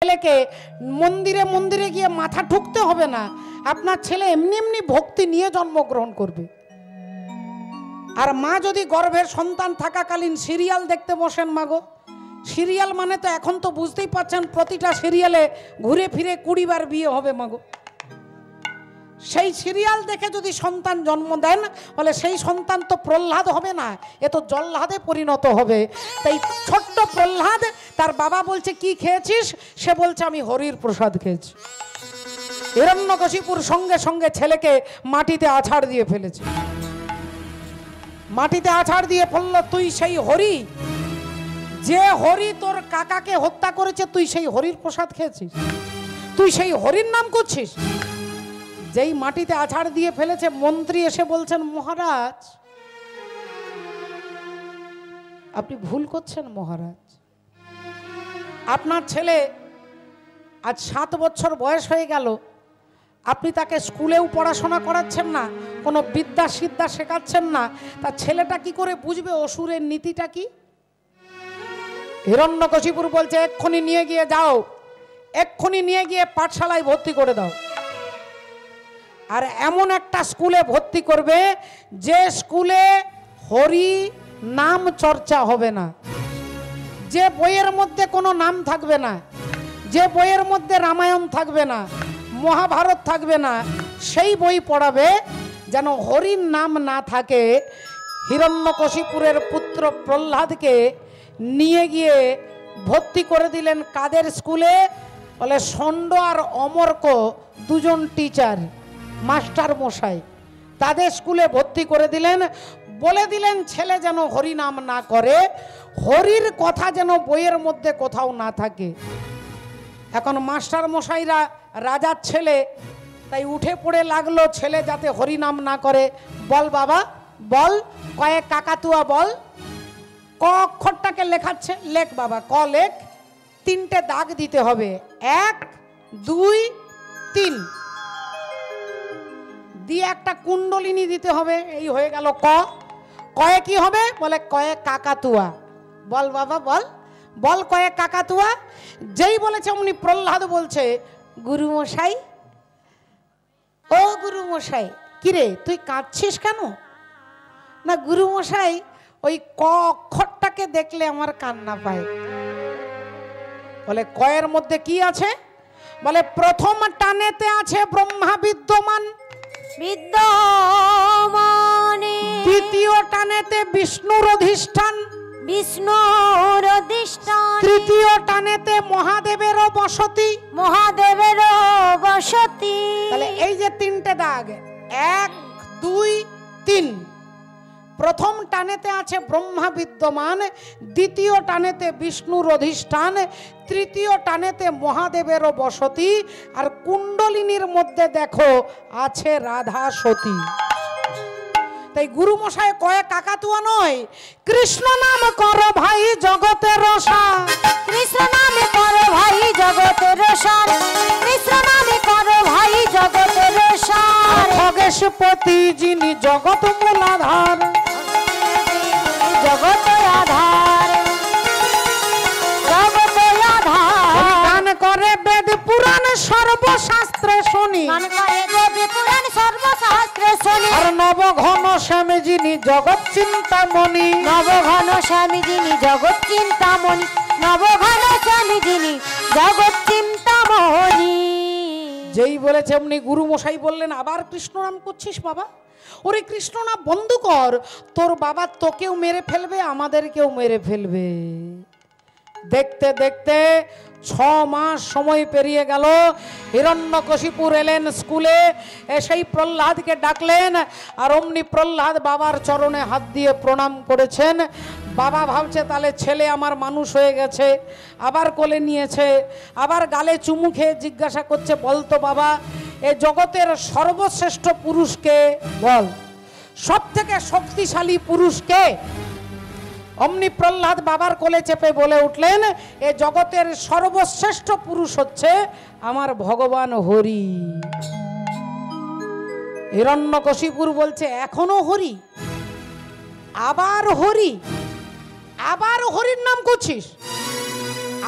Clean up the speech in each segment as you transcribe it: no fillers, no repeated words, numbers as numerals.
ছেলেকে মন্দিরে মন্দিরে গিয়ে মাথা ঠুকতে হবে না, আপনার ছেলে এমনি এমনি ভক্তি নিয়ে জন্মগ্রহণ করবে। আর মা যদি গর্ভের সন্তান থাকাকালীন সিরিয়াল দেখতে বসেন, মাগো সিরিয়াল মানে তো এখন তো বুঝতেই পাচ্ছেন প্রতিটা সিরিয়ালে ঘুরে ফিরে 20 বার বিয়ে হবে মাগো। সেই সিরিয়াল দেখে যদি সন্তান জন্ম দেন বলে সেই সন্তান তো প্রহ্লাদ হবে না, এ তো জল্লাদে পরিণত হবে। তাই ছোট্ট প্রহ্লাদ তার বাবা বলছে কি খেয়েছিস, সে বলছে আমি হরির প্রসাদ খেয়েছি। হিরণ্যকশিপুর সঙ্গে সঙ্গে ছেলেকে মাটিতে আছাড় দিয়ে ফেলেছে। মাটিতে আছাড় দিয়ে বলল তুই সেই হরি, যে হরি তোর কাকাকে হত্যা করেছে তুই সেই হরির প্রসাদ খেয়েছিস, তুই সেই হরির নাম করছিস। যেই মাটিতে আছাড় দিয়ে ফেলেছে মন্ত্রী এসে বলছেন মহারাজ আপনি ভুল করছেন মহারাজ, আপনার ছেলে আজ 7 বছর বয়স হয়ে গেল, আপনি তাকে স্কুলেও পড়াশোনা করাচ্ছেন না, কোনো বিদ্যা সিদ্ধা শেখাচ্ছেন না, তা ছেলেটা কি করে বুঝবে অসুরের নীতিটা কি? হিরণ্যকশিপুর বলছে এক্ষুনি নিয়ে গিয়ে যাও, এক্ষুনি নিয়ে গিয়ে পাঠশালায় ভর্তি করে দাও। আর এমন একটা স্কুলে ভর্তি করবে যে স্কুলে হরি নাম চর্চা হবে না, যে বইয়ের মধ্যে কোনো নাম থাকবে না, যে বইয়ের মধ্যে রামায়ণ থাকবে না, মহাভারত থাকবে না, সেই বই পড়াবে যেন হরির নাম না থাকে। হিরণ্যকশিপুরের পুত্র প্রহ্লাদকে নিয়ে গিয়ে ভর্তি করে দিলেন কাদের স্কুলে? বলে ষণ্ড আর অমর্ক দুজন টিচার মাস্টার মশাই, তাদের স্কুলে ভর্তি করে দিলেন। বলে দিলেন ছেলে যেন হরি নাম না করে, হরির কথা যেন বইয়ের মধ্যে কোথাও না থাকে। এখন মাস্টার মশাইরা রাজার ছেলে, তাই উঠে পড়ে লাগলো ছেলে যাতে হরি নাম না করে। বল বাবা বল, কয়েক কাকাতুয়া বল। ক অক্ষরটাকে লেখাচ্ছে, লেখ বাবা, ক লেখ, 3টে দাগ দিতে হবে, 1 2 3 দিয়ে একটা কুণ্ডলিনী দিতে হবে, এই হয়ে গেল ক। কয়ে কি হবে? বলে কয়ে কাকাতুয়া। বল বাবা বল, বল কয়ে কাকাতুয়া। যেই বলেছে অমনি প্রহ্লাদ বলছে গুরুমশাই, ও গুরুমশাই, কিরে তুই কাঁদছিস কেন? না গুরুমশাই ওই ক অক্ষরটাকে দেখলে আমার কান্না পায়। বলে কয়ের মধ্যে কি আছে? বলে প্রথম টানেতে আছে ব্রহ্মা বিদ্যমান, বিদ্যমানে দ্বিতীয় টানেতে বিষ্ণুর অধিষ্ঠান, বিষ্ণুর অধিষ্ঠান, তৃতীয় টানেতে মহাদেবের বসতি, মহাদেবের বসতি। তাহলে এই যে 3টে দাগ, 1 2 3, প্রথম টানেতে আছে ব্রহ্মা বিদ্যমান, দ্বিতীয় টানেতে বিষ্ণুর অধিষ্ঠান, তৃতীয় টানেতে মহাদেবের বসতি, আর কুণ্ডলিনীর মধ্যে দেখো আছে রাধা সতী। তাই গুরুমশাই কয়ে কাকাতুয়া নয়, কৃষ্ণ নাম করো ভাই জগতের সার, কৃষ্ণ নামে করো ভাই জগতের সার, কৃষ্ণ নামে করো ভাই জগতের সার। খগেশপতি যিনি জগৎ মূলাধার, জগত আধার, জগত আধার। গান করে বেদ পুরাণ সর্বশাস্ত্রে শুনি, গান করে বেদ পুরাণ সর্বশাস্ত্রে শুনি। আর নবঘন স্বামী যিনি জগৎ চিন্তামণি, নবঘন স্বামী যিনি জগৎ চিন্তামণি, নবঘন স্বামী যিনি জগৎ চিন্তামণি। যেই বলেছে এমনি গুরুমশাই বললেন আবার কৃষ্ণ নাম করছিস বাবা? ওরে কৃষ্ণ নাম বন্ধ কর, তোর বাবা তোকেও মেরে ফেলবে আমাদেরকেও মেরে ফেলবে। দেখতে দেখতে 6 মাস সময় পেরিয়ে গেল। হিরণ্যকশিপুর এলেন স্কুলে, এসেই প্রহ্লাদকে ডাকলেন, আর অমনি প্রহ্লাদ বাবার চরণে হাত দিয়ে প্রণাম করেছেন। বাবা ভাবছে তাহলে ছেলে আমার মানুষ হয়ে গেছে, আবার কোলে নিয়েছে, আবার গালে চুমু খেয়ে জিজ্ঞাসা করছে বলতো বাবা এ জগতের সর্বশ্রেষ্ঠ পুরুষকে বল, সব থেকে শক্তিশালী পুরুষকে? অমনি প্রহ্লাদ বাবার কোলে চেপে বলে উঠলেন এ জগতের সর্বশ্রেষ্ঠ পুরুষ হচ্ছে আমার ভগবান হরি। হিরণ্যকশিপুর বলছে এখনো হরি, আবার হরি, আবার হরির নাম করছিস?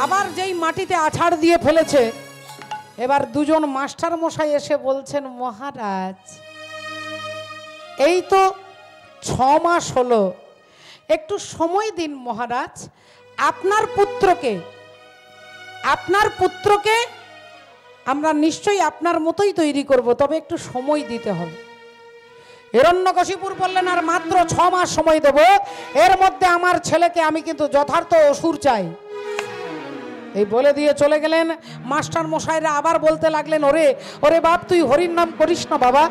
আবার যেই মাটিতে আছাড় দিয়ে ফেলেছে, এবার দুজন মাস্টার মশাই এসে বলছেন, মহারাজ এই তো 6 মাস হলো, একটু সময় দিন মহারাজ, আপনার পুত্রকে আমরা নিশ্চয়ই আপনার মতোই তৈরি করব, তবে একটু সময় দিতে হবে। হিরণ্যকশিপুর বললেন, আর মাত্র 6 মাস সময় দেব, এর মধ্যে আমার ছেলেকে আমি কিন্তু যথার্থ অসুর চাই। এই বলে দিয়ে চলে গেলেন। মাস্টার মশাইরা আবার বলতে লাগলেন, ওরে বাপ, তুই হরির নাম করিস না বাবা,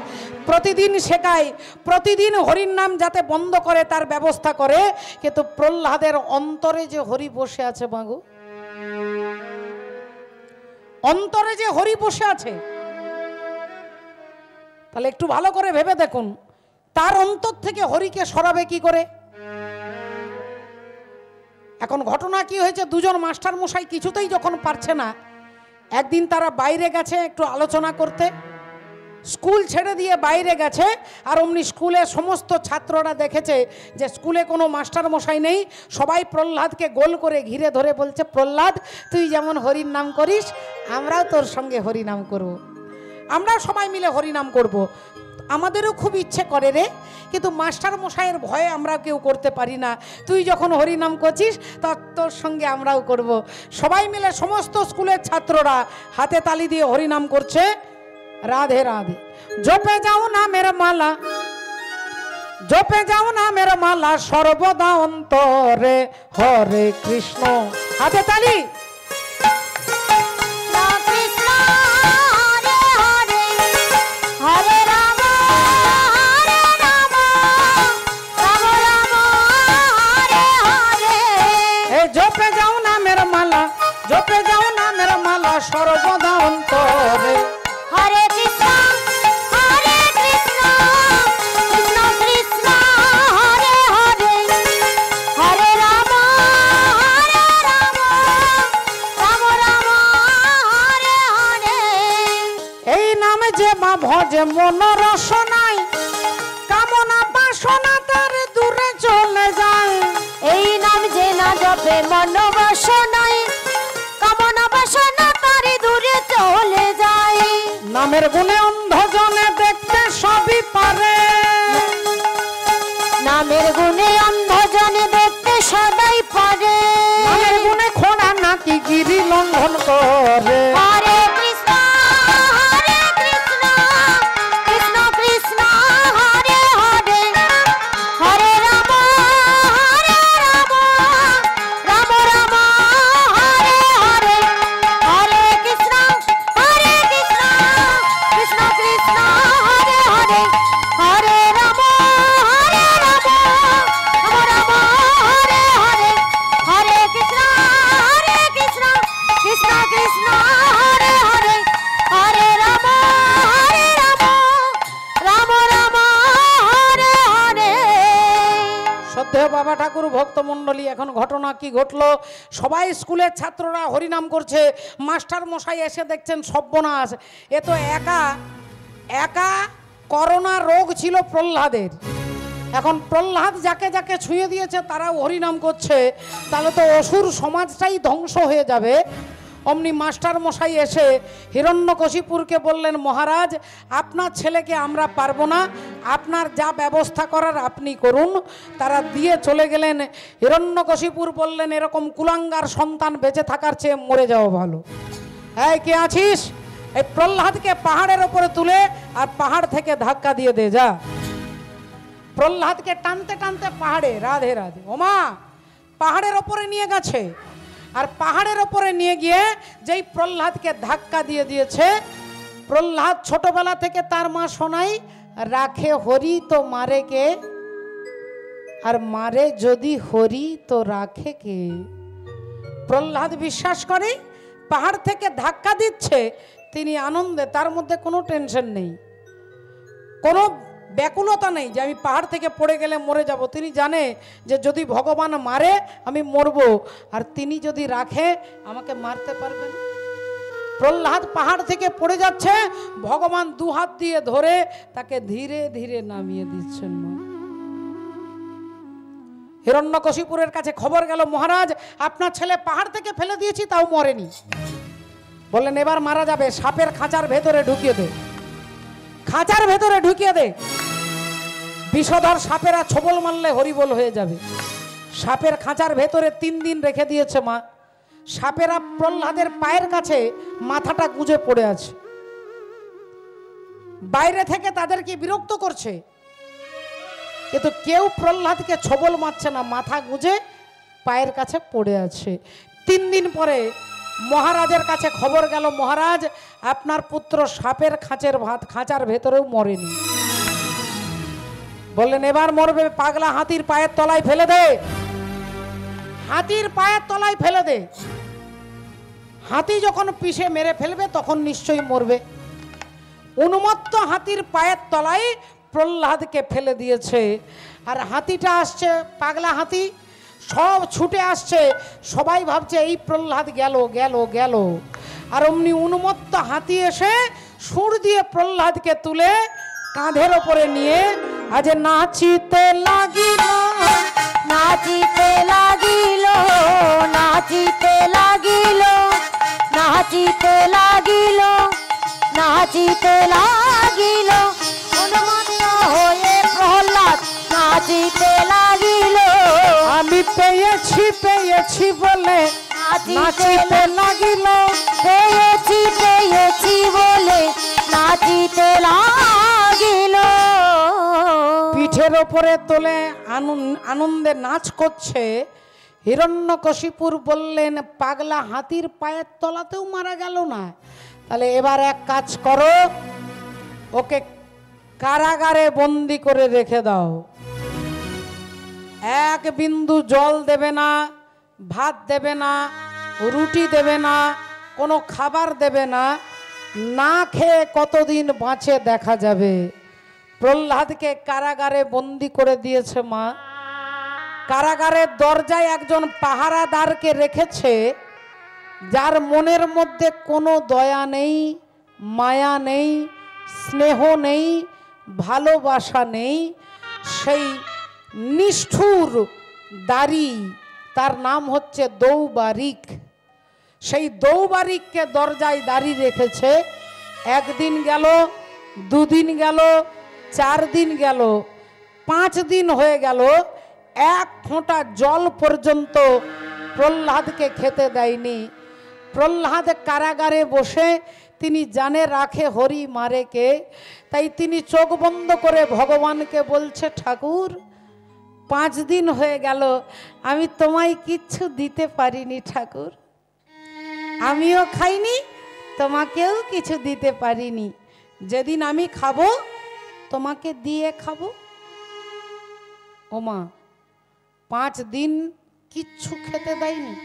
প্রতিদিন শেখাই, প্রতিদিন হরির নাম যাতে বন্ধ করে তার ব্যবস্থা করে, কিন্তু প্রহ্লাদের অন্তরে যে হরি বসে আছে বাবু, অন্তরে যে হরি বসে আছে, তাহলে একটু ভালো করে ভেবে দেখুন, তার অন্তর থেকে হরিকে সরাবে কি করে? এখন ঘটনা কি হয়েছে, দুজন মাস্টার মশাই কিছুতেই যখন পারছে না, একদিন তারা বাইরে গেছে একটু আলোচনা করতে, স্কুল ছেড়ে দিয়ে বাইরে গেছে, আর অমনি স্কুলে সমস্ত ছাত্ররা দেখেছে যে স্কুলে কোনো মাস্টার মশাই নেই, সবাই প্রহ্লাদকে গোল করে ঘিরে ধরে বলছে, প্রহ্লাদ তুই যেমন হরির নাম করিস, আমরাও তোর সঙ্গে হরি নাম করব, আমরাও সবাই মিলে হরি নাম করব। আমাদেরও খুব ইচ্ছে করে রে, কিন্তু মাস্টার মশাইয়ের ভয়ে আমরা কেউ করতে পারি না, তুই যখন হরি নাম করছিস তা তোর সঙ্গে আমরাও করব। সবাই মিলে সমস্ত স্কুলের ছাত্ররা হাতে তালি দিয়ে হরি নাম করছে, রাধে রাধে। জপে যাও না মেরা মালা, জপে যাও না মেরা মালা, সর্বদা অন্তরে হরে কৃষ্ণ। হাতে তালি। জপে যাও না মেরা মালা, জপে যাও না মেরা মালা, সর্বদা অন্তরে হরে কৃষ্ণ হরে কৃষ্ণ, কৃষ্ণ কৃষ্ণ হরে হরে, হরে রাম রাম রাম হরে হরে। এই নামে যে বা ভজে মন রসনায়, কামনা বাসনা তার দূরে চলে যায়। এই নাম যে না জপে মন বাসনায়, কামনা বাসনা তার দূরে চলে যায়। নামের গুণে অন্ধজনে দেখতে সবই পারে, নামের গুণে অন্ধজনে দেখতে সদাই পারে। নামের গুণে খোঁড়া নাকি গিরি লঙ্ঘন করে। হরে কৃষ্ণ হরে কৃষ্ণ, কৃষ্ণ কৃষ্ণ হরে হরে, হরে রাম রাম রাম হরে হরে, হরে কৃষ্ণ কৃষ্ণ কৃষ্ণ হরে হরে, হরে রাম রাম রাম হরে হরে, হরে কৃষ্ণ কৃষ্ণ কৃষ্ণ হরে হরে, হরে রাম রাম রাম হরে হরে। শ্রদ্ধেয় বাবা ঠাকুর, ভক্তমণ্ডলী, এখন ঘটনা কি ঘটলো? সবাই স্কুলের ছাত্ররা হরিনাম করছে, মাস্টার মশাই এসে দেখছেন সর্বনাশ, এ তো একা একা করোনা রোগ ছিল প্রহ্লাদের। এখন প্রহ্লাদ যাকে যাকে ছুঁয়ে দিয়েছে তারাও হরিনাম করছে, তাহলে তো অসুর সমাজটাই ধ্বংস হয়ে যাবে। অমনি মাস্টার মশাই এসে হিরণ্যকশিপুরকে বললেন, মহারাজ আপনার ছেলেকে আমরা পারবো না, আপনার যা ব্যবস্থা করার আপনি করুন। তারা দিয়ে চলে গেলেন। হিরণ্যকশিপুর বললেন, এরকম কুলাঙ্গার সন্তান বেঁচে থাকার চেয়ে মরে যাওয়া ভালো। এই কে আছিস, এই প্রহ্লাদকে পাহাড়ের ওপরে তুলে আর পাহাড় থেকে ধাক্কা দিয়ে দে যা। প্রহ্লাদকে টানতে টানতে পাহাড়ে, রাধে রাধে, ওমা পাহাড়ের ওপরে নিয়ে গেছে। আর পাহাড়ের ওপরে নিয়ে গিয়ে যেই প্রহ্লাদকে ধাক্কা দিয়ে দিয়েছে, প্রহ্লাদ ছোটবেলা থেকে তার মা শোনাই, রাখে হরি তো মারে কে, আর মারে যদি হরি তো রাখে কে। প্রহ্লাদ বিশ্বাস করে পাহাড় থেকে ধাক্কা দিচ্ছে, তিনি আনন্দে, তার মধ্যে কোনো টেনশন নেই, কোনো ব্যাকুলতা নেই যে আমি পাহাড় থেকে পড়ে গেলে মরে যাব। তিনি জানে যে যদি ভগবান মারে আমি মরব, আর তিনি যদি রাখে আমাকে মারতে পারবেন। প্রহ্লাদ পাহাড় থেকে পড়ে যাচ্ছে, ভগবান দুহাত দিয়ে ধরে তাকে ধীরে ধীরে নামিয়ে দিচ্ছেন। হিরণ্যকশিপুরের কাছে খবর গেল, মহারাজ আপনার ছেলে পাহাড় থেকে ফেলে দিয়েছি তাও মরেনি। বললেন এবার মারা যাবে, সাপের খাঁচার ভেতরে ঢুকিয়ে দে, খাঁচার ভেতরে ঢুকিয়ে দে। বিষধর সাপেরা ছোবল মারলে হরিবোল হয়ে যাবে। সাপের খাঁচার ভেতরে 3 দিন রেখে দিয়েছে মা। সাপেরা প্রহ্লাদের পায়ের কাছে মাথাটা গুঁজে পড়ে আছে, বাইরে থেকে তাদেরকে বিরক্ত করছে, কিন্তু কেউ প্রহ্লাদকে ছোবল মারছে না, মাথা গুঁজে পায়ের কাছে পড়ে আছে। 3 দিন পরে মহারাজের কাছে খবর গেল, মহারাজ আপনার পুত্র সাপের খাঁচার ভেতরেও মরেনি। বললেন এবার মরবে, পাগলা হাতির পায়ের তলায় ফেলে দে, হাতির পায়ের তলায় ফেলে দে। হাতি যখন পিষে মেরে ফেলবে তখন নিশ্চয়ই মরবে। উন্মত্ত হাতির পায়ের তলায় প্রহ্লাদকে ফেলে দিয়েছে। আর হাতিটা আসছে, পাগলা হাতি, সব ছুটে আসছে, সবাই ভাবছে এই প্রহ্লাদ গেল গেল গেল। আর অমনি উন্মত্ত হাতি এসে সুর দিয়ে প্রহ্লাদকে তুলে কাঁধের ওপরে নিয়ে আজ নাচিতে লাগিল, নাচিতে লাগিল, নাচিতে লাগিল, নাচিতে লাগিল, নাচিতে লাগিল, উন্মত্ত হয়ে প্রহ্লাদ নাচিতে লাগিল। আমি পেয়েছি পেয়েছি বলে নাচিতে লাগিল, পেয়েছি পেয়েছি বলে নাচিতে লাগিল। পিঠের ওপরে তোলে আনন্দে নাচ করছে। হিরণ্যকশিপুর বললেন পাগলা হাতির পায়ের তলাতেও মারা গেল না, তাহলে এবার এক কাজ করো, ওকে কারাগারে বন্দি করে রেখে দাও। এক বিন্দু জল দেবে না, ভাত দেবে না, রুটি দেবে না, কোনো খাবার দেবে না, না খেয়ে কতদিন বাঁচে দেখা যাবে। প্রহ্লাদকে কারাগারে বন্দি করে দিয়েছে মা। কারাগারের দরজায় একজন পাহারাদারকে রেখেছে, যার মনের মধ্যে কোনো দয়া নেই, মায়া নেই, স্নেহ নেই, ভালোবাসা নেই। সেই নিষ্ঠুর দাড়ি, তার নাম হচ্ছে দৌবারিক। সেই দৌবারিককে দরজায় দাঁড়িয়ে রেখেছে। 1 দিন গেল, 2 দিন গেল, 4 দিন গেল, 5 দিন হয়ে গেল, 1 ফোঁটা জল পর্যন্ত প্রহ্লাদকে খেতে দেয়নি। প্রহ্লাদ কারাগারে বসে তিনি জানে রাখে হরি মারে কে, তাই তিনি চোখ বন্ধ করে ভগবানকে বলছে, ঠাকুর 5 দিন হয়ে গেল আমি তোমায় কিচ্ছু দিতে পারিনি ঠাকুর, আমিও খাইনি, তোমাকেও কিছু দিতে পারিনি, যেদিন আমি খাবো তোমাকে দিয়ে খাবো। ওমা 5 দিন কিচ্ছু খেতে দেয়নি,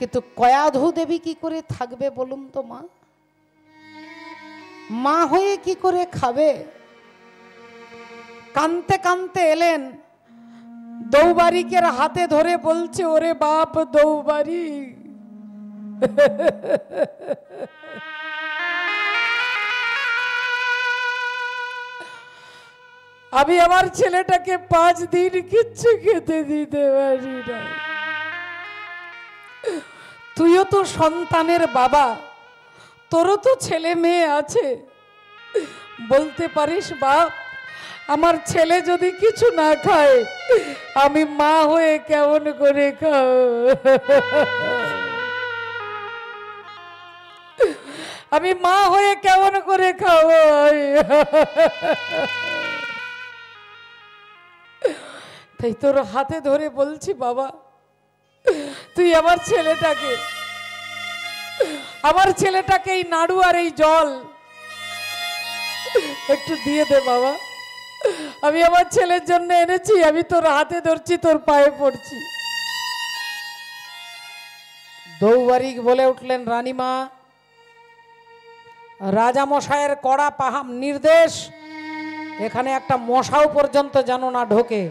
কিন্তু কয়াধু দেবী কি করে থাকবে বলুন তো মা? মা হয়ে কি করে খাবে? কানতে কানতে এলেন, দৌবারিকের হাতে ধরে বলছে, ওরে বাপ দৌবারিক, আমি আমার ছেলেটাকে 5 দিন কিচ্ছু খেতে দিতে পারি না। তুইও তো সন্তানের বাবা, তোরও তো ছেলে মেয়ে আছে, বলতে পারিস বাপ আমার ছেলে যদি কিছু না খায় আমি মা হয়ে কেমন করে খাও? আমি মা হয়ে কেমন করে খাবো? তাই তোর হাতে ধরে বলছি বাবা, তুই আমার ছেলেটাকে এই নাড়ু আর এই জল একটু দিয়ে দে বাবা, আমি আমার ছেলের জন্য এনেছি, আমি তোর হাতে ধরছি, তোর পায়ে পড়ছি। দৌবারিক বলে উঠলেন, রানীমা, রাজামশাইয়ের কড়া নির্দেশ, এখানে একটা মশাও পর্যন্ত যেন না ঢোকে,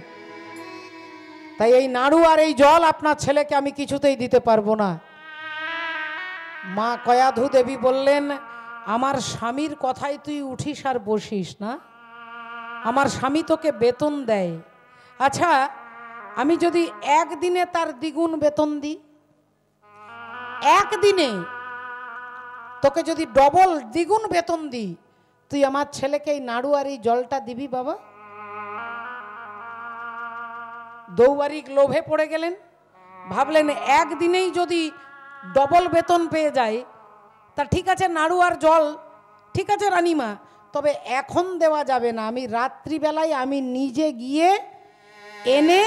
তাই এই নাড়ু আর এই জল আপনার ছেলেকে আমি কিছুতেই দিতে পারবো না। মা কয়াধু দেবী বললেন, আমার স্বামীর কথায় তুই উঠিস আর বসিস না, আমার স্বামী তোকে বেতন দেয়, আচ্ছা, আমি যদি একদিনে তার দ্বিগুণ বেতন দিই, একদিনে তোকে যদি ডবল দ্বিগুণ বেতন দিই, তুই আমার ছেলেকে এই নাড়ু আর এই জলটা দিবি বাবা? দৌবারিক লোভে পড়ে গেলেন, ভাবলেন একদিনেই যদি ডবল বেতন পেয়ে যায় তা ঠিক আছে, নাড়ু আর জল ঠিক আছে রানীমা, তবে এখন দেওয়া যাবে না, আমি রাত্রিবেলায় আমি নিজে গিয়ে এনে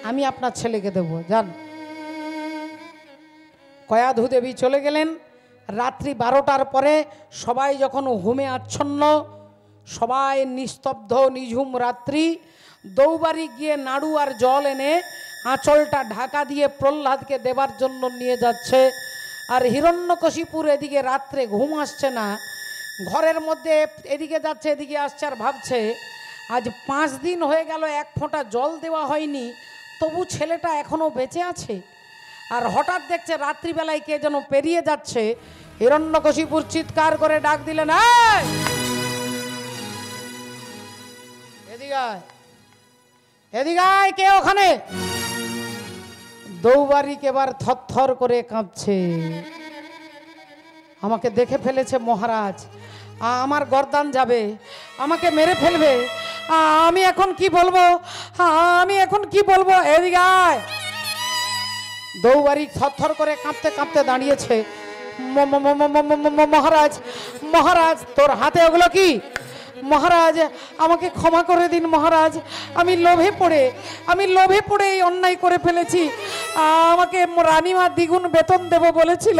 আমি আপনার ছেলেকে দেব, যান। কয়াধু দেবী চলে গেলেন। রাত্রি 12টার পরে সবাই যখন ঘুমে আচ্ছন্ন, সবাই নিস্তব্ধ নিঝুম রাত্রি, দৌবারি গিয়ে নাড়ু আর জল এনে আঁচলটা ঢাকা দিয়ে প্রহ্লাদকে দেবার জন্য নিয়ে যাচ্ছে। আর হিরণ্যকশিপুর এদিকে রাত্রে ঘুম আসছে না, ঘরের মধ্যে এদিকে যাচ্ছে এদিকে আসছে, আর ভাবছে আজ 5 দিন হয়ে গেল এক ফোঁটা জল দেওয়া হয়নি, তবু ছেলেটা এখনো বেঁচে আছে। আর হঠাৎ দেখছে রাত্রিবেলায় কে যেন পেরিয়ে যাচ্ছে। হিরণ্যকশিপুর চিৎকার করে ডাক দিলেন, এই এদিকে আয়, এদিকে আয়, কে ওখানে? দৌবারিক এবার থরথর করে কাঁপছে, আমাকে দেখে ফেলেছে মহারাজ, আমার গর্দান যাবে, আমাকে মেরে ফেলবে, আমি এখন কি বলবো, আমি এখন কি বলবো, এদিকে আয়। দৌবারিক থরথর করে কাঁপতে কাঁপতে দাঁড়িয়েছে। মহারাজ, মহারাজ, তোর হাতে ওগুলো কি? মহারাজ, আমাকে ক্ষমা করে দিন মহারাজ, আমি লোভে পড়ে এই অন্যায় করে ফেলেছি। আমাকে রানীমা দ্বিগুণ বেতন দেব বলেছিল,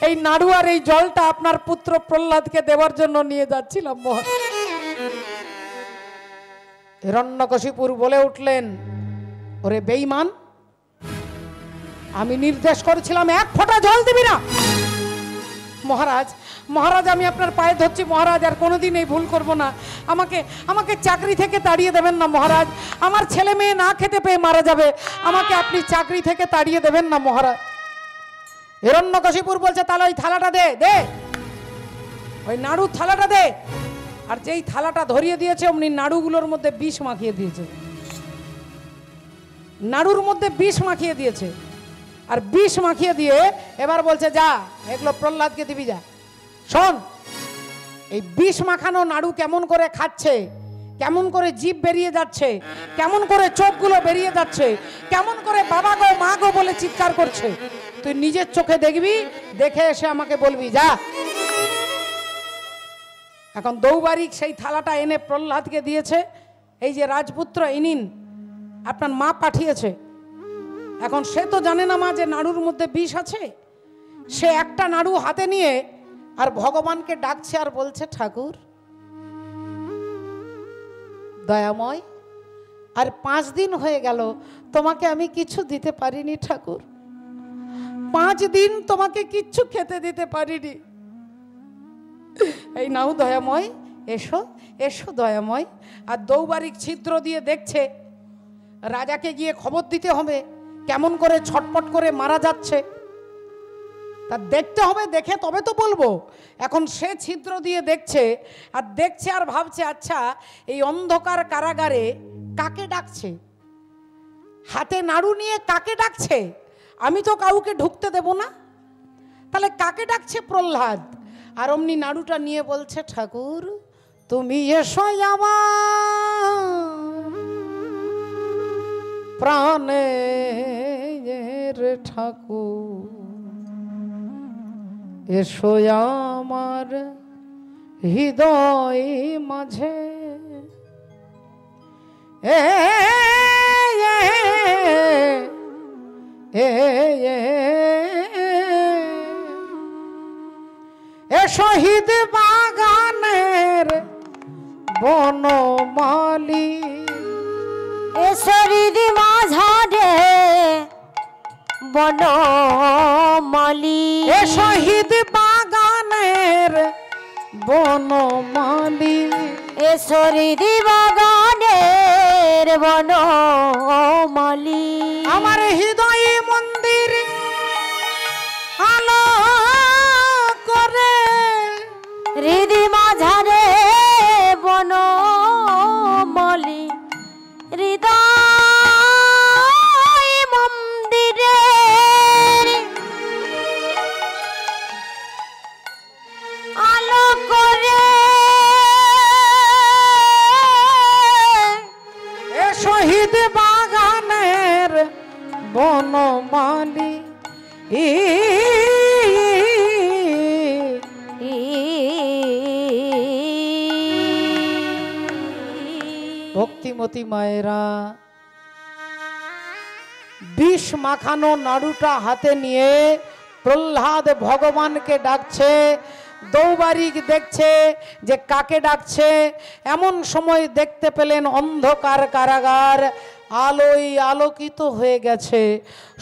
এই নাড়ু আর এই জলটা আপনার পুত্র প্রহ্লাদকে দেওয়ার জন্য নিয়ে যাচ্ছিলাম মহারাজ। হিরণ্যকশিপুর বলে উঠলেন, ওরে বেঈমান, আমি নির্দেশ করেছিলাম 1 ফোঁটা জল দিবি না। মহারাজ, মহারাজ, আমি আপনার পায়ে ধরছি মহারাজ, আর কোনোদিন এই ভুল করব না, আমাকে চাকরি থেকে তাড়িয়ে দেবেন না মহারাজ, আমার ছেলে মেয়ে না খেতে পেয়ে মারা যাবে, আমাকে আপনি চাকরি থেকে তাড়িয়ে দেবেন না মহারাজ। হিরণ্যকশিপুর বলছে, তাহলে ওই থালাটা দে, ওই নাড়ুর থালাটা দে। আর যেই থালাটা ধরিয়ে দিয়েছে অমনি নাড়ুগুলোর মধ্যে বিষ মাখিয়ে দিয়েছে, নাড়ুর মধ্যে বিষ মাখিয়ে দিয়েছে। আর বিষ মাখিয়ে দিয়ে এবার বলছে, যা এগুলো প্রহ্লাদকে দিবি, যা। শোন, এই বিষ মাখানো নাড়ু কেমন করে খাচ্ছে, কেমন করে জিভ বেরিয়ে যাচ্ছে, কেমন করে চোখগুলো বেরিয়ে যাচ্ছে, কেমন করে বাবা গো মা গো বলে চিৎকার করছে, তুই নিজের চোখে দেখবি, দেখে এসে আমাকে বলবি, যা। এখন দৌবারিক সেই থালাটা এনে প্রহ্লাদকে দিয়েছে, এই যে রাজপুত্র ইনিন, আপনার মা পাঠিয়েছে। এখন সে তো জানে না মা যে নাড়ুর মধ্যে বিষ আছে। সে একটা নাড়ু হাতে নিয়ে আর ভগবানকে ডাকছে আর বলছে, ঠাকুর দয়াময়, আর 5 দিন হয়ে গেল তোমাকে আমি কিছু দিতে পারিনি ঠাকুর, 5 দিন তোমাকে কিচ্ছু খেতে দিতে পারিনি, এই নাও দয়াময়, এসো এসো দয়াময়। আর দৌবারিক ছিদ্র দিয়ে দেখছে, রাজাকে গিয়ে খবর দিতে হবে কেমন করে ছটপট করে মারা যাচ্ছে, তা দেখতে হবে, দেখে তবে তো বলবো। এখন সে ছিদ্র দিয়ে দেখছে আর ভাবছে, আচ্ছা এই অন্ধকার কারাগারে কাকে ডাকছে, হাতে নাড়ু নিয়ে কাকে ডাকছে, আমি তো কাউকে ঢুকতে দেব না, তাহলে কাকে ডাকছে? প্রহ্লাদ। আর অমনি নাড়ুটা নিয়ে বলছে, ঠাকুর তুমি এসো আমার প্রাণের ঠাকুর, এসো আমার হৃদয় মাঝে, শহীদ বাগানের বনমালী, শহীদ মাঝারে বনমালী, শহীদ বাগানের বনমালী, শহীদ বাগানের বনমালী, আমার হৃদয় মন্দির আলো করে, হৃদি মাঝারে বনমালী, হৃদয় মতি মায়েরা, বিষ মাখানো নাড়ুটা হাতে নিয়ে প্রহ্লাদ ভগবানকে ডাকছে। দৌবারিক দেখছে যে কাকে ডাকছে। এমন সময় দেখতে পেলেন অন্ধকার কারাগার আলোয় আলোকিত হয়ে গেছে।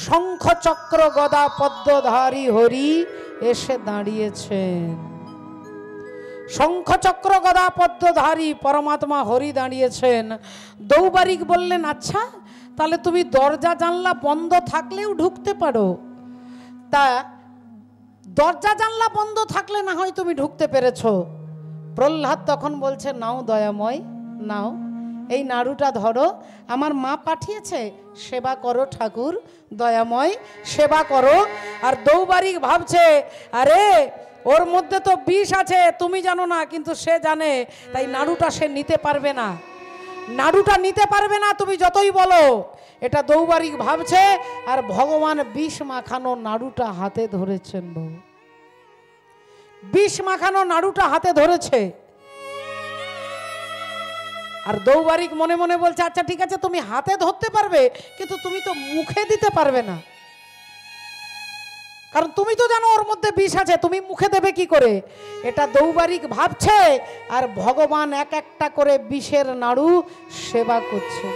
শঙ্খ চক্র গদা পদ্মধারী হরি এসে দাঁড়িয়েছেন। শঙ্খ চক্র গদা পদ্মধারী পরমাত্মা হরি দাঁড়িয়েছেন। দৌবারিক বললেন, আচ্ছা তাহলে তুমি দরজা জানলা বন্ধ থাকলেও ঢুকতে পারো, তা দরজা জানলা বন্ধ থাকলে না হয় তুমি ঢুকতে পেরেছো। প্রহ্লাদ তখন বলছে, নাও দয়াময় নাও, এই নাড়ুটা ধরো, আমার মা পাঠিয়েছে, সেবা করো ঠাকুর দয়াময়, সেবা করো। আর দৌবারিক ভাবছে, আরে ওর মধ্যে তো বিষ আছে, তুমি জানো না কিন্তু সে জানে, তাই নাড়ুটা সে নিতে পারবে না, নাড়ুটা নিতে পারবে না তুমি যতই বলো। এটা দৌবারিক ভাবছে। আর ভগবান বিষ মাখানো নাড়ুটা হাতে ধরেছেন। বিষ মাখানো নাড়ুটা হাতে ধরেছে। আর দৌবারিক মনে মনে বলছে, আচ্ছা ঠিক আছে তুমি হাতে ধরতে পারবে, কিন্তু তুমি তো মুখে দিতে পারবে না, কারণ তুমি তো জানো ওর মধ্যে বিষ আছে, তুমি মুখে দেবে কি করে। এটা দৌবারিক ভাবছে। আর ভগবান এক একটা করে বিষের নাড়ু সেবা করছে,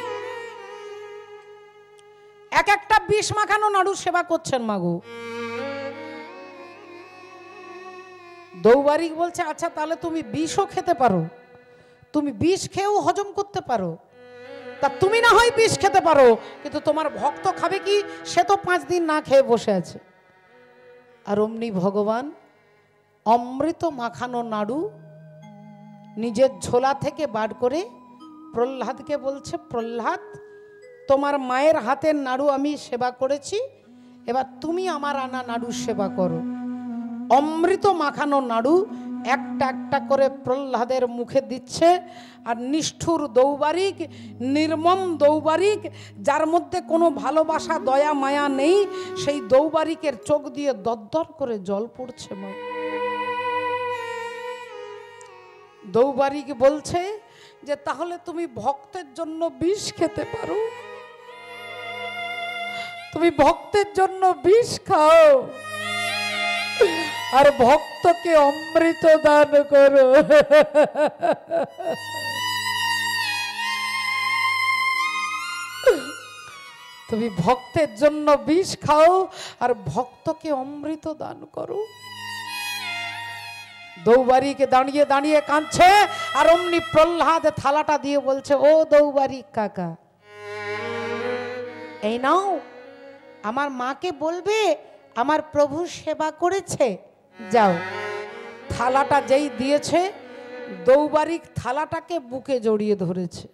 এক একটা বিষ মাখানো নাড়ু সেবা করছেন মাগো। দৌবারিক বলছে, আচ্ছা তাহলে তুমি বিষও খেতে পারো, তুমি বিষ খেয়েও হজম করতে পারো, তা তুমি না হয় বিষ খেতে পারো, কিন্তু তোমার ভক্ত খাবে কি, সে তো 5 দিন না খেয়ে বসে আছে। আর অমনি ভগবান অমৃত মাখানো নাড়ু নিজের ঝোলা থেকে বার করে প্রহ্লাদকে বলছে, প্রহ্লাদ তোমার মায়ের হাতের নাড়ু আমি সেবা করেছি, এবার তুমি আমার আনা নাড়ু সেবা করো। অমৃত মাখানো নাড়ু একটা একটা করে প্রহ্লাদের মুখে দিচ্ছে। আর নিষ্ঠুর দৌবারিক, নির্মম দৌবারিক, যার মধ্যে কোনো ভালোবাসা দয়া মায়া নেই, সেই দৌবারিকের চোখ দিয়ে দরদর করে জল পড়ছে। দৌবারিক বলছে যে তাহলে তুমি ভক্তের জন্য বিষ খেতে পারো, তুমি ভক্তের জন্য বিষ খাও, আর ভক্তকে অমৃত দান করো। তুমি ভক্তের জন্য বিষ খাও আর ভক্তকে অমৃত দান করো। দৌবারিকে দাঁড়িয়ে দাঁড়িয়ে কাঁদছে। আর অমনি প্রহ্লাদ থালাটা দিয়ে বলছে, ও দৌবারিক কাকা, এই নাও, আমার মাকে বলবে আমার প্রভু সেবা করেছে, যাও। থালাটা যেই দিয়েছে, দৌবারিক থালাটাকে বুকে জড়িয়ে ধরেছে,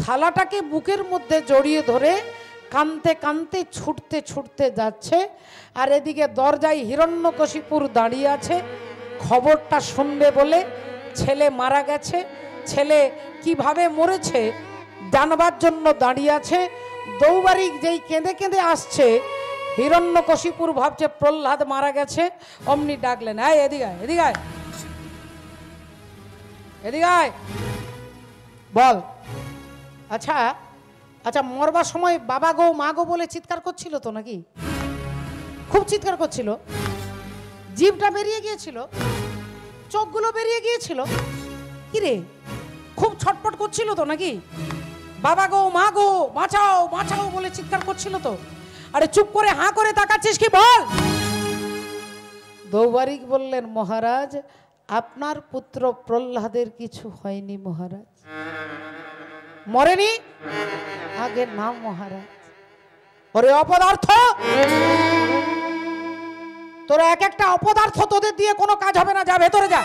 থালাটাকে বুকের মধ্যে জড়িয়ে ধরে কাঁদতে কাঁদতে ছুটতে ছুটতে যাচ্ছে। আর এদিকে দরজায় হিরণ্যকশিপুর দাঁড়িয়ে আছে, খবরটা শুনবে বলে। ছেলে মারা গেছে, ছেলে কিভাবে মরেছে জানবার জন্য দাঁড়িয়ে আছে। দৌবারিক যেই কেঁদে কেঁদে আসছে, হিরণ্যকশিপুর ভাবছে প্রহ্লাদ মারা গেছে। অমনি ডাকলেন, এই এদিকে আয়, এদিকে আয়, এদিকে আয়, বল। আচ্ছা আচ্ছা, মরবার সময় বাবা গো মা গো বলে চিৎকার করছিল তো নাকি? খুব চিৎকার করছিল, জিভটা বেরিয়ে গিয়েছিল, চোখগুলো বেরিয়ে গিয়েছিল, কি রে খুব ছটপট করছিল তো নাকি? বাবা গো মা গো বাঁচাও বাঁচাও বলে চিৎকার করছিল তো। আরে চুপ করে হাঁ করে তাকাচ্ছিস কি, বল। দৌবারিক বললেন, মহারাজ আপনার পুত্র প্রহ্লাদের কিছু হয়নি মহারাজ, মরেনি। আগে নাম মহারাজ। ওরে অপদার্থ, তোরা এক একটা অপদার্থ, তোদের দিয়ে কোনো কাজ হবে না, যা ভেতরে যা,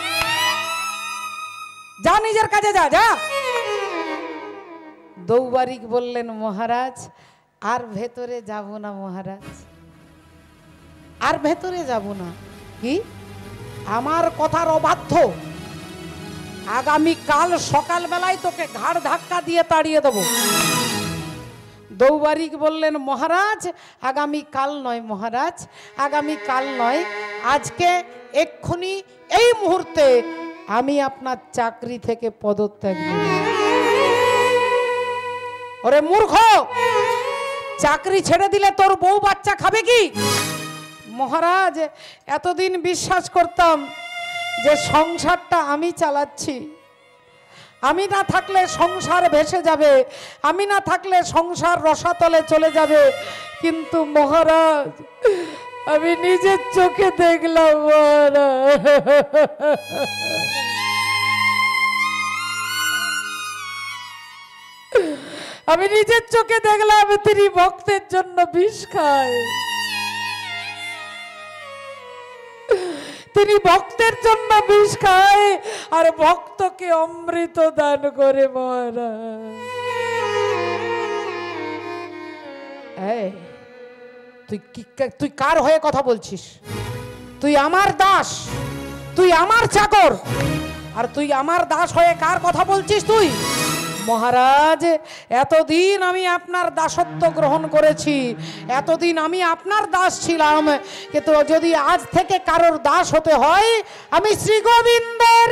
যা নিজের কাজে যা, যা। দৌবারিক বললেন, মহারাজ আর ভেতরে যাব না মহারাজ, আর ভেতরে যাব না। কি আমার কথার অবাধ্য, আগামী কাল সকালবেলায় তোকে ঘাড় ধাক্কা দিয়ে তাড়িয়ে দেব। দৌবারিক বললেন, মহারাজ আগামী কাল নয় মহারাজ, আগামী কাল নয়, আজকে এক্ষুনি এই মুহূর্তে আমি আপনার চাকরি থেকে পদত্যাগ করব। ওরে মূর্খ, চাকরি ছেড়ে দিলে তোর বউ বাচ্চা খাবে কি? মহারাজ, এতদিন বিশ্বাস করতাম যে সংসারটা আমি চালাচ্ছি, আমি না থাকলে সংসার ভেসে যাবে, আমি না থাকলে সংসার রসাতলে চলে যাবে, কিন্তু মহারাজ আমি নিজের চোখে দেখলাম মহারাজ, আমি নিজের চোখে দেখলাম তিনি ভক্তের জন্য বিষ খায়, তিনি ভক্তের জন্য বিষ খায় আর ভক্তকে অমৃত দান করে মহারাজ। তুই কার হয়ে কথা বলছিস? তুই আমার দাস, তুই আমার চাকর, আর তুই আমার দাস হয়ে কার কথা বলছিস তুই? মহারাজ, এতদিন আমি আপনার দাসত্ব গ্রহণ করেছি, এতদিন আমি আপনার দাস ছিলাম, কিন্তু যদি আজ থেকে কারোর দাস হতে হয়, আমি শ্রী গোবিন্দের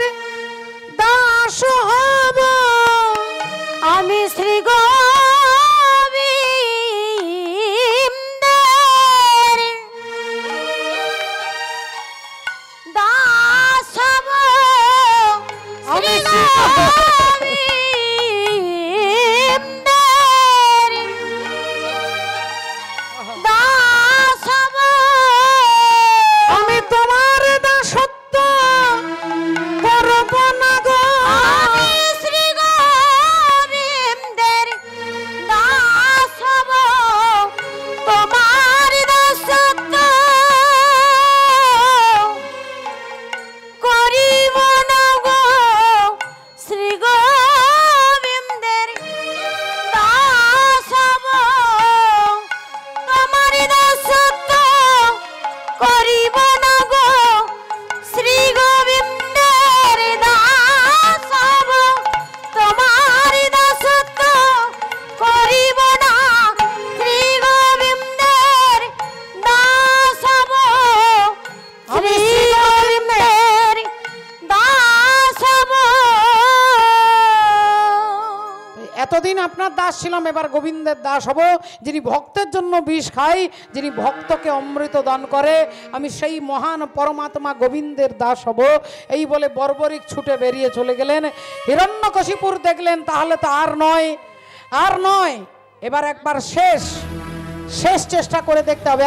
দাস হব। আমি শ্রী গোবিন্দের দাস হব। আমি এতদিন আপনার দাস ছিলাম, এবার গোবিন্দের দাস হব, যিনি ভক্তের জন্য বিষ খায়, যিনি ভক্তকে অমৃত দান করে, আমি সেই মহান পরমাত্মা গোবিন্দের দাস হব। এই বলে বর্বরিক ছুটে বেরিয়ে চলে গেলেন। হিরণ্যকশিপুর দেখলেন তাহলে তো আর নয়, আর নয়, এবার একবার শেষ চেষ্টা করে দেখতে হবে।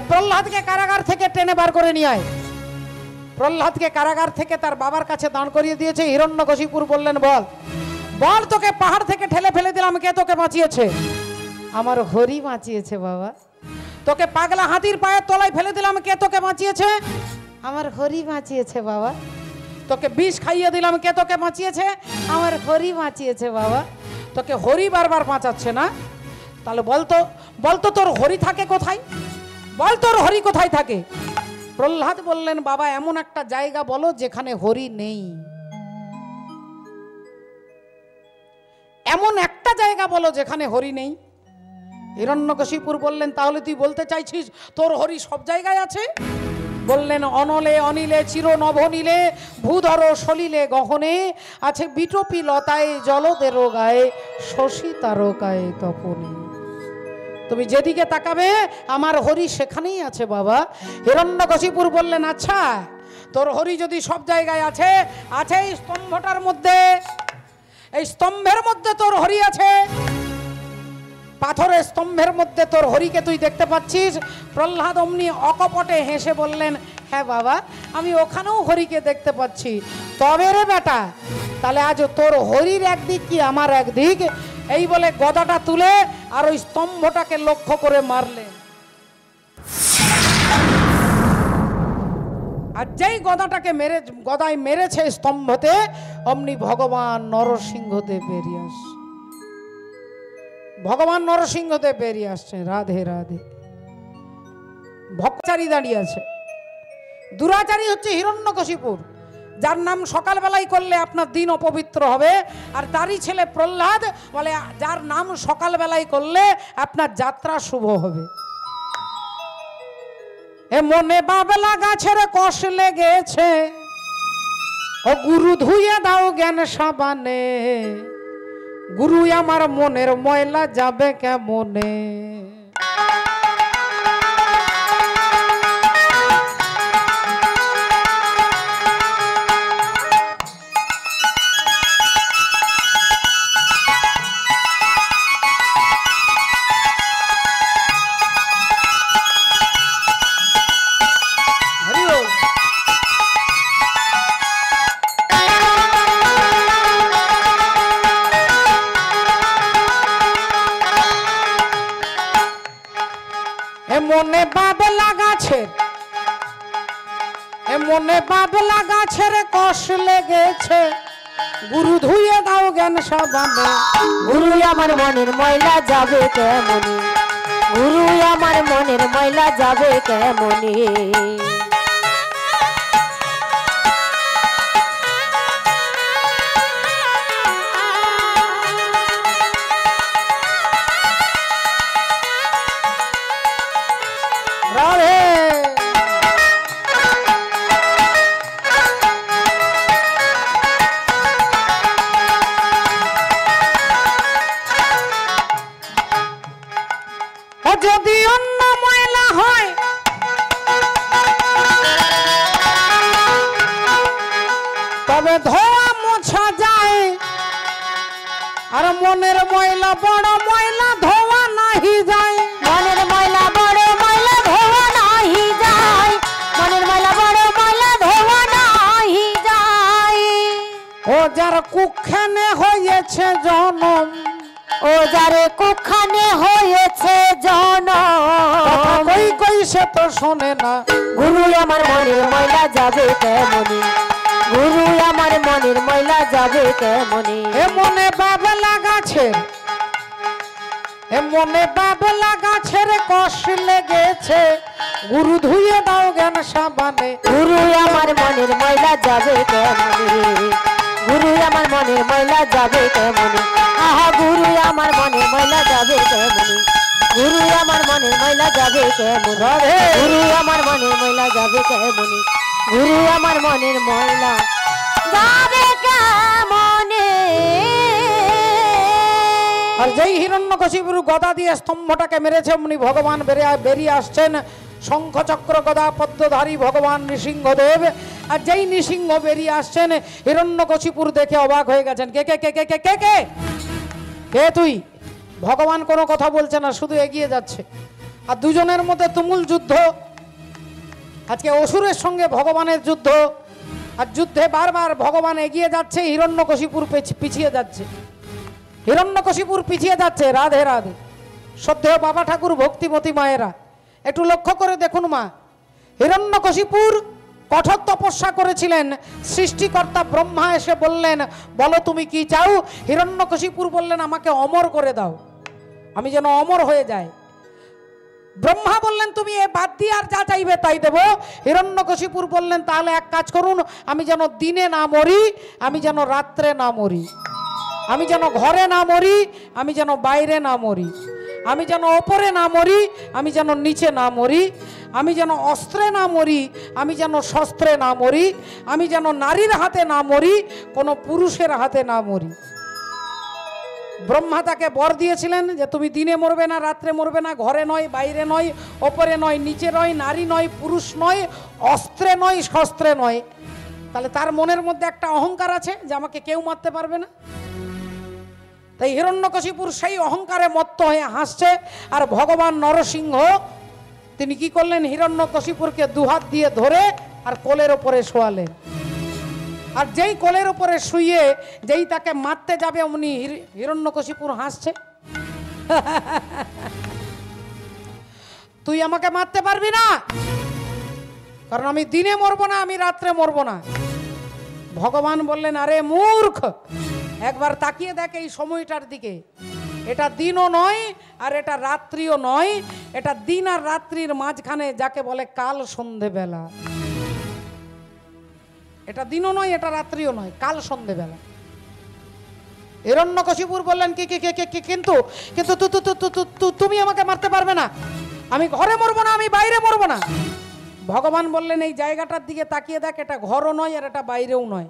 প্রহ্লাদকে কারাগার থেকে টেনে বার করে নিয়ে আয়। প্রহ্লাদকে কারাগার থেকে তার বাবার কাছে দাঁড় করিয়ে দিয়েছে। হিরণ্যকশিপুর বললেন, বল বল, তোকে পাহাড় থেকে ঠেলে ফেলে দিলাম, কে তোকে বাঁচিয়েছে? আমার হরি বাঁচিয়েছে বাবা। তোকে পাগলা হাতির পায়ের তলায় ফেলে দিলাম, কে তোকে বাঁচিয়েছে? আমার হরি বাঁচিয়েছে বাবা। তোকে বিষ খাইয়ে দিলাম, কে তোকে বাঁচিয়েছে? আমার হরি বাঁচিয়েছে বাবা। তোকে হরি বারবার বাঁচাচ্ছে না? তাহলে বলতো তোর হরি থাকে কোথায়? বল তোর হরি কোথায় থাকে? প্রহ্লাদ বললেন, বাবা এমন একটা জায়গা বলো যেখানে হরি নেই, এমন একটা জায়গা বলো যেখানে হরি নেই। হিরণ্যকশিপুর বললেন, তাহলে তুই বলতে চাইছিস তোর হরি সব জায়গায় আছে? বললেন, অনলে অনিলে চির নভনীলে ভূধর সলিলে গহনে আছে বিটপি লতায় জলদের গায়ে শশী তারকায় তপনে। তুমি যেদিকে তাকাবে আমার হরি সেখানেই আছে বাবা। হিরণ্যকশিপুর বললেন, আচ্ছা তোর হরি যদি সব জায়গায় আছে, আছে এই স্তম্ভটার মধ্যে, এই স্তম্ভের মধ্যে তোর হরি আছে, পাথরের স্তম্ভের মধ্যে তোর হরিকে তুই দেখতে পাচ্ছিস? প্রহ্লাদ অমনি অকপটে হেসে বললেন, হ্যাঁ বাবা, আমি ওখানেও হরিকে দেখতে পাচ্ছি। তবে রে বেটা, তাহলে আজ তোর হরির একদিক কি আমার একদিক? এই বলে গদাটা তুলে আর ওই স্তম্ভটাকে লক্ষ্য করে মারলেন। আর যেই গদাটাকে গদায় মেরেছে স্তম্ভতে, অমনি ভগবান নরসিংহদেব বেরিয়ে আসছে। ভগবান নরসিংহদেব বেরিয়ে আসছে। রাধে রাধে। ভক্তচারী দাঁড়িয়ে আছে। দুরাচারী হচ্ছে হিরণ্যকশিপুর, যার নাম সকালবেলায় করলে আপনার দিন অপবিত্র হবে। আর তারই ছেলে প্রহ্লাদ বলে, যার নাম সকালবেলায় করলে আপনার যাত্রা শুভ হবে। এ মনে বাবলা গাছের কষ লেগেছে, ও গুরু ধুয়ে দাও জ্ঞান সাবানে, গুরু আমার মনের ময়লা যাবে কেমনে। মনে বাবলা গাছের মনে বাবলা গাছের কষ লেগেছে, গুরু ধুয়ে দাও জ্ঞান সাবানে। গুরু আমার মনের ময়লা যাবে কেমনি, গুরু আমার মনের ময়লা যাবে কেমনি। যদি অন্য ময়লা হয় তবে ধোয়া মোছা যায়, আর মনের ময়লা বড় ময়লা ধোয়া নাহি যায়। মনের ময়লা বড় ময়লা ধোয়া নাহি যায়, মনের ময়লা বড় ময়লা ধোয়া নাহি যায়। ও যার কুখানে হয়েছে জনম, ও যারে কুখানে হয়েছে জনম, কই কই সে তো শোনে না। গুরু আমার মনের ময়লা যাবে কেমনি, গুরু আমার মনের ময়লা যাবে কেমনি। এ মনে বাবলা গাছের মনে বাবলা গাছের কষ লেগেছে, গুরু ধুয়ে দাও জ্ঞান সাবানে। গুরু আমার মনের ময়লা যাবে কেমনি, গুরু আমার মনের ময়লা যাবে কেমনি। আহা গুরু আমার মনের ময়লা যাবে কেমনি, গুরু আমার মনের ময়লা যাবে কেমন, গুরু আমার মনের ময়লা যাবে কেমনি, গুরু আমার মনের ময়লা যাবে কেমনে। আর যেই হিরণ্যকশিপুর গদা দিয়ে স্তম্ভটাকে মেরেছে, উনি ভগবান বেরিয়ে আসছেন শঙ্খ চক্র গদা পদ্মধারী ভগবান নৃসিংহদেব। আর যেই নৃসিংহ বেরিয়ে আসছেন, হিরণ্যকশিপুর দেখে অবাক হয়ে গেছেন। কে কে কে কে কে কে কে কে তুই? ভগবান কোনো কথা বলছে না, শুধু এগিয়ে যাচ্ছে। আর দুজনের মধ্যে তুমুল যুদ্ধ। আজকে অসুরের সঙ্গে ভগবানের যুদ্ধ। আর যুদ্ধে বারবার ভগবান এগিয়ে যাচ্ছে, হিরণ্যকশিপুর পিছিয়ে যাচ্ছে। হিরণ্যকশিপুর পিছিয়ে যাচ্ছে। রাধে রাধে। শ্রদ্ধেয় বাবা ঠাকুর, ভক্তিমতী মায়েরা, একটু লক্ষ্য করে দেখুন মা, হিরণ্যকশিপুর কঠোর তপস্যা করেছিলেন। সৃষ্টিকর্তা ব্রহ্মা এসে বললেন, বলো তুমি কি চাও? হিরণ্যকশিপুর বললেন, আমাকে অমর করে দাও, আমি যেন অমর হয়ে যাই। ব্রহ্মা বললেন, তুমি এ বাদ দিয়ে আর যা চাইবে তাই দেব। হিরণ্যকশিপুর বললেন, তাহলে এক কাজ করুন, আমি যেন দিনে না মরি, আমি যেন রাত্রে না মরি, আমি যেন ঘরে না মরি, আমি যেন বাইরে না মরি, আমি যেন ওপরে না মরি, আমি যেন নিচে না মরি, আমি যেন অস্ত্রে না মরি, আমি যেন শস্ত্রে না মরি, আমি যেন নারীর হাতে না মরি, কোনো পুরুষের হাতে না মরি। ব্রহ্মা তাকে বর দিয়েছিলেন যে তুমি দিনে মরবে না, রাত্রে মরবে না, ঘরে নয়, বাইরে নয়, ওপরে নয়, নিচে নয়, নারী নয়, পুরুষ নয়, অস্ত্রে নয়, শস্ত্রে নয়। তাহলে তার মনের মধ্যে একটা অহংকার আছে যে আমাকে কেউ মারতে পারবে না। তাই হিরণ্যকশিপুর সেই অহংকারে মত্ত হয়ে হাসছে। আর ভগবান নরসিংহ তিনি কি করলেন? হিরণ্যকশিপুরকে দুহাত দিয়ে ধরে আর কোলের ওপরে শোয়ালেন। আর যেই কোলের ওপরে শুয়ে যেই তাকে মারতে যাবে, উনি হিরণ্যকশিপুর হাসছে। তুই আমাকে মারতে পারবি না, কারণ আমি দিনে মরবো না, আমি রাত্রে মরবো না। ভগবান বললেন, আরে মূর্খ, একবার তাকিয়ে দেখ এই সময়টার দিকে। এটা দিনও নয় আর এটা রাত্রিও নয়, এটা দিন আর রাত্রির মাঝখানে যাকে বলে কাল সন্ধেবেলা। এটা দিনও নয়, এটা রাত্রিও নয়, কাল সন্ধেবেলা। হিরণ্যকশিপুর বললেন, কিন্তু তুমি আমাকে মারতে পারবে না, আমি ঘরে মরবো না, আমি বাইরে মরবো না। ভগবান বললেন, এই জায়গাটার দিকে তাকিয়ে দেখ, এটা ঘরও নয় আর এটা বাইরেও নয়,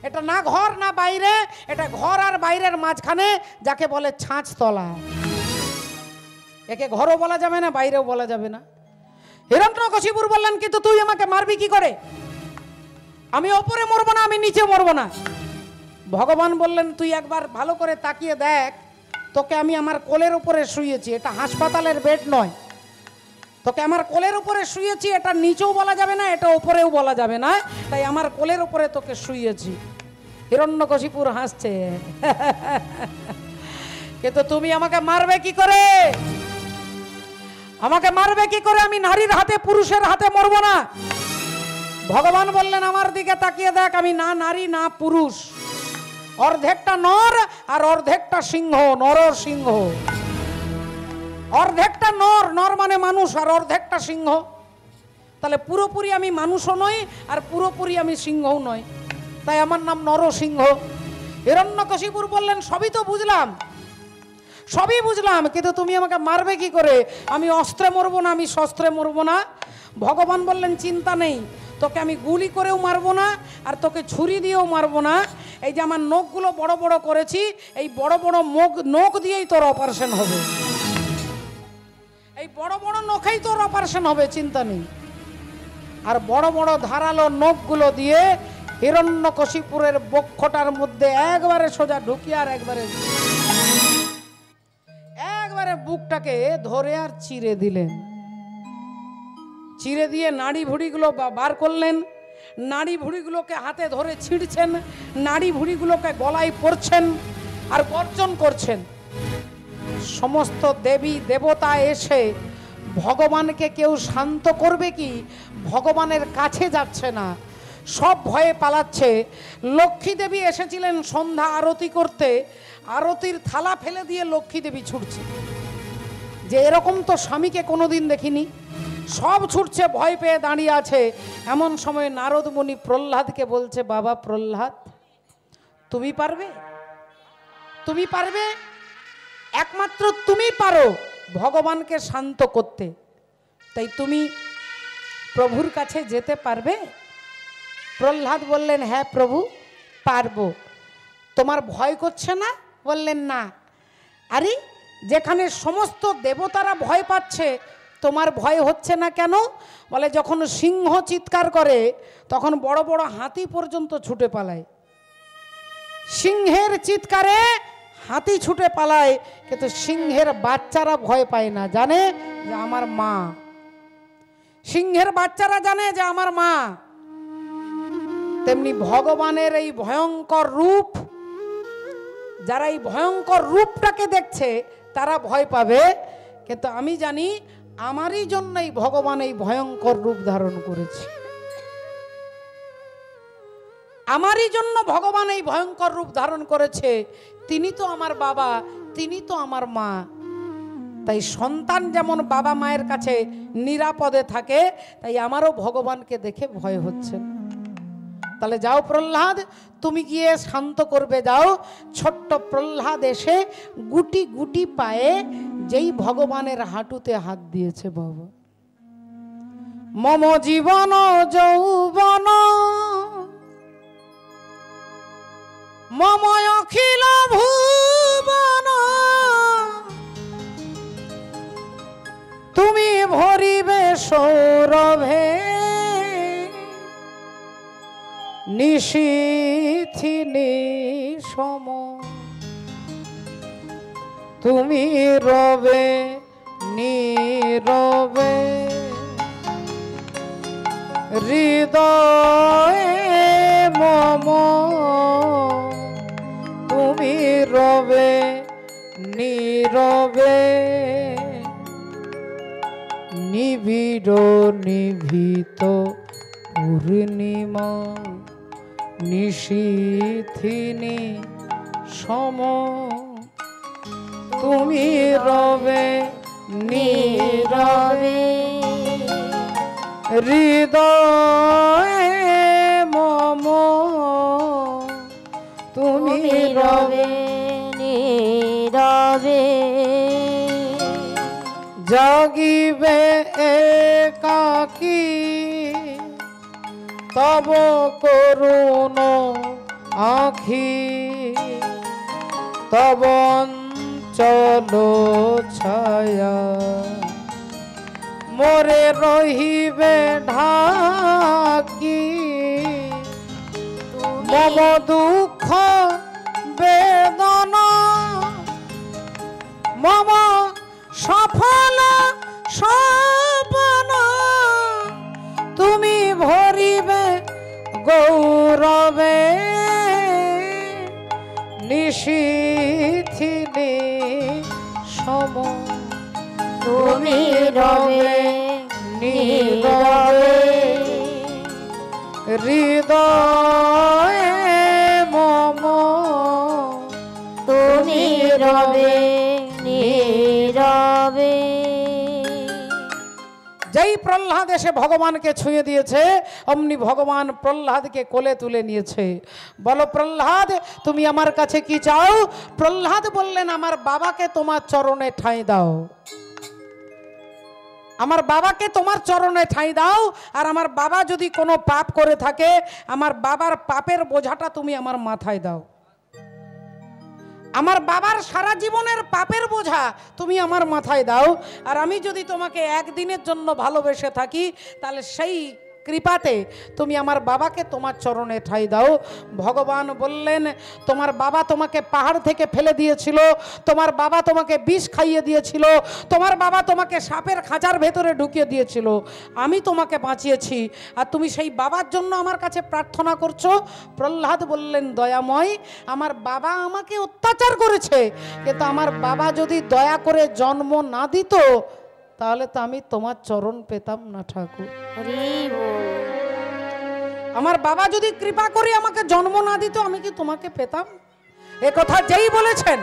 এটা না ঘর না বাইরে, এটা ঘর আর বাইরের মাঝখানে, যাকে বলে ছাঁচতলা। একে ঘরও বলা যাবে না, বাইরেও বলা যাবে না। হিরণ্যকশিপুর বললেন, কিন্তু তুই আমাকে মারবি কি করে? আমি ওপরে মরবো না, আমি নিচে মরবো না। ভগবান বললেন, তুই একবার ভালো করে তাকিয়ে দেখ, তোকে আমি আমার কোলের উপরে শুয়েছি, এটা হাসপাতালের বেড নয়। তোকে আমার কোলের উপরে শুয়েছি, এটা নিচেও বলা যাবে না, এটা ওপরেও বলা যাবে না, তাই আমার কোলের উপরে তোকে শুয়েছি। হিরণ্যকশিপুর হাসছে, কিন্তু তুমি আমাকে মারবে কি করে? আমাকে মারবে কি করে? আমি নারীর হাতে পুরুষের হাতে মরবো না। ভগবান বললেন, আমার দিকে তাকিয়ে দেখ, আমি না নারী না পুরুষ, অর্ধেকটা নর আর অর্ধেকটা সিংহ, নর সিংহ। অর্ধেকটা নর, নর মানে মানুষ, আর অর্ধেকটা সিংহ। তাহলে পুরোপুরি আমি মানুষও নই আর পুরোপুরি আমি সিংহও নই, তাই আমার নাম নরসিংহ। হিরণ্যকশিপুর বললেন, সবই তো বুঝলাম, সবই বুঝলাম, কিন্তু তুমি আমাকে মারবে কি করে? আমি অস্ত্রে মরবো না, আমি শস্ত্রে মরবো না। ভগবান বললেন, চিন্তা নেই, তোকে আমি গুলি করেও মারবো না আর তোকে ছুরি দিয়েও মারবো না। এই যে আমার নখগুলো বড় বড় করেছি, এই বড় বড় নখ দিয়েই তোর অপারেশন হবে, এই বড় বড় নখেই তোর অপারেশন হবে, চিন্তা নেই। আর বড় বড় ধারালো নখগুলো দিয়ে হিরণ্যকশিপুরের বক্ষটার মধ্যে একবারে সোজা ঢুকিয়ে আর একবারে বুকটাকে ধরে আর চিরে দিলেন। চিরে দিয়ে নাড়ি ভুড়িগুলো বার করলেন, নাড়ি ভুড়িগুলোকে হাতে ধরে ছিঁড়ছেন, নাড়ি ভুড়িগুলোকে গলায় পরছেন আর গর্জন করছেন। সমস্ত দেবী দেবতা এসে ভগবানকে কেউ শান্ত করবে কি? ভগবানের কাছে যাচ্ছে না, সব ভয়ে পালাচ্ছে। লক্ষ্মী দেবী এসেছিলেন সন্ধ্যা আরতি করতে, আরতির থালা ফেলে দিয়ে লক্ষ্মী দেবী ছুটছে, যে এরকম তো স্বামীকে কোনোদিন দেখিনি। সব ছুটছে, ভয় পেয়ে দাঁড়িয়ে আছে। এমন সময় নারদ মুনি প্রহ্লাদকে বলছে, বাবা প্রহ্লাদ, তুমি পারবে, তুমি পারবে, একমাত্র তুমি পারো ভগবানকে শান্ত করতে, তাই তুমি প্রভুর কাছে যেতে পারবে? প্রহ্লাদ বললেন, হ্যাঁ প্রভু, পারবো। তোমার ভয় করছে না? বললেন, না। আরে, যেখানে সমস্ত দেবতারা ভয় পাচ্ছে, তোমার ভয় হচ্ছে না কেন? বলে, যখন সিংহ চিৎকার করে তখন বড় বড় হাতি পর্যন্ত ছুটে পালায়। সিংহের চিৎকারে হাতি ছুটে পালায়, কিন্তু সিংহের বাচ্চারা ভয় পায় না, জানে যে আমার মা। সিংহের বাচ্চারা জানে যে আমার মা। তেমনি ভগবানের এই ভয়ঙ্কর রূপ, যারা এই ভয়ঙ্কর রূপটাকে দেখছে তারা ভয় পাবে, কিন্তু আমি জানি আমারই জন্যই ভগবান এই ভয়ঙ্কর রূপ ধারণ করেছে। আমারই জন্য ভগবান এই ভয়ঙ্কর রূপ ধারণ করেছে। তিনি তো আমার বাবা, তিনি তো আমার মা। তাই সন্তান যেমন বাবা মায়ের কাছে নিরাপদে থাকে, তাই আমারও ভগবানকে দেখে ভয় হচ্ছে। তাহলে যাও প্রহ্লাদ, তুমি গিয়ে শান্ত করবে, যাও। ছোট্ট প্রহ্লাদ এসে গুটি গুটি পায়ে যেই ভগবানের হাঁটুতে হাত দিয়েছে, বাবা মম জীবন যৌবন মম অখিল ভুবন, তুমি ভরিবে সৌরভে নিশীথি নিশম, তুমি রবে নীরবে হৃদয়ে মম, তুমি রবে নীরবে নিবিড় নিভৃত পূর্ণিমা নিশীথিনী সম, তুমি রবে নীরবে হৃদয়ে মম, তুমি রবে নীরবে জাগিবে একাকী তব করুণ আখি তবন চলো ছায়া মোরে রহিবে ঢাকি মম দুঃখ বেদনা মম সফল স্বপ্ন তুমি ভরিবে গৌরবে নিশীথিনী সম তুমি রবে নীরবে হৃদয়ে মম তুমি রবে নীরবে। যেই প্রহ্লাদ এসে ভগবানকে ছুঁয়ে দিয়েছে অমনি ভগবান প্রহ্লাদকে কোলে তুলে নিয়েছে। বলো প্রহ্লাদ তুমি আমার কাছে কি চাও? প্রহ্লাদ বললেন আমার বাবাকে তোমার চরণে ঠাঁই দাও, আমার বাবাকে তোমার চরণে ঠাঁই দাও। আর আমার বাবা যদি কোনো পাপ করে থাকে আমার বাবার পাপের বোঝাটা তুমি আমার মাথায় দাও। আমার বাবার সারা জীবনের পাপের বোঝা তুমি আমার মাথায় দাও। আর আমি যদি তোমাকে একদিনের জন্য ভালোবেসে থাকি তাহলে সেই কৃপাতে তুমি আমার বাবাকে তোমার চরণে ঠাঁই দাও। ভগবান বললেন তোমার বাবা তোমাকে পাহাড় থেকে ফেলে দিয়েছিল, তোমার বাবা তোমাকে বিষ খাইয়ে দিয়েছিল, তোমার বাবা তোমাকে সাপের খাঁচার ভেতরে ঢুকিয়ে দিয়েছিল, আমি তোমাকে বাঁচিয়েছি আর তুমি সেই বাবার জন্য আমার কাছে প্রার্থনা করছো। প্রহ্লাদ বললেন দয়াময় আমার বাবা আমাকে অত্যাচার করেছে, কিন্তু আমার বাবা যদি দয়া করে জন্ম না দিত তাহলে তো আমি তোমার চরণ পেতাম না ঠাকুর। আমার বাবা যদি কৃপা করে আমাকে জন্ম না দিত আমি কি তোমাকে পেতাম? এ কথা যেই বলেছেন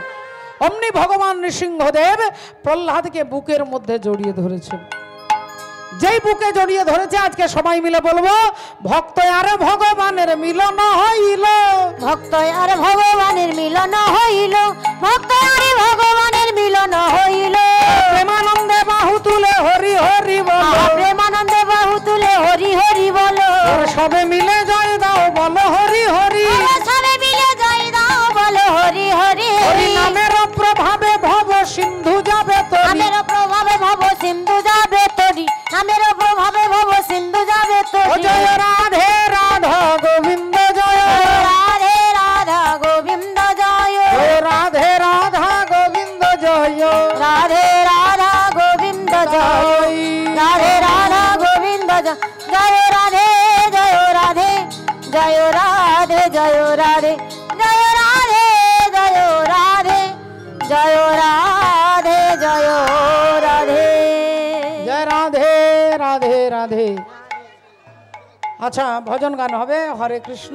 অমনি ভগবান নৃসিংহদেব প্রহ্লাদকে বুকের মধ্যে জড়িয়ে ধরেছেন। যেই বুকে জড়িয়ে ধরেছে আজকে সবাই মিলে বলবো ভক্ত আর ভগবানের মিলন হইল, ভক্ত আর ভগবানের মিলন হইল, ভক্ত আর ভগবানের মিলন হইল। প্রেমানন্দে বাহু তুলে হরি হরি বলো, প্রেমানন্দে বাহু তুলে হরি হরি বলো। সবে মিলে জয় দাও বলো হরি হরি, সবে মিলে জয় দাও বলো হরি হরি। হরি নামের প্রভাবে ভব সিন্ধু যাবে তরি, নামের প্রভাবে ভব সিন্ধু যাবে তরি, নামের প্রভাবে ভব সিন্ধু যাবে তরি। জয় রাধে রাধা গোবিন্দ জয়, রাধে রাধা গোবিন্দ জয়, রাধে রাধা গোবিন্দ জয়, রাধে রাধা গোবিন্দ জয়, রাধে রাধা গোবিন্দ জয়। জয় রাধে জয় রাধে জয় রাধে জয় রাধে জয় রাধে জয় রাধে জয় রাধে জয় রাধে জয় রাধে রাধে রাধে। আচ্ছা ভজন গান হবে। হরে কৃষ্ণ।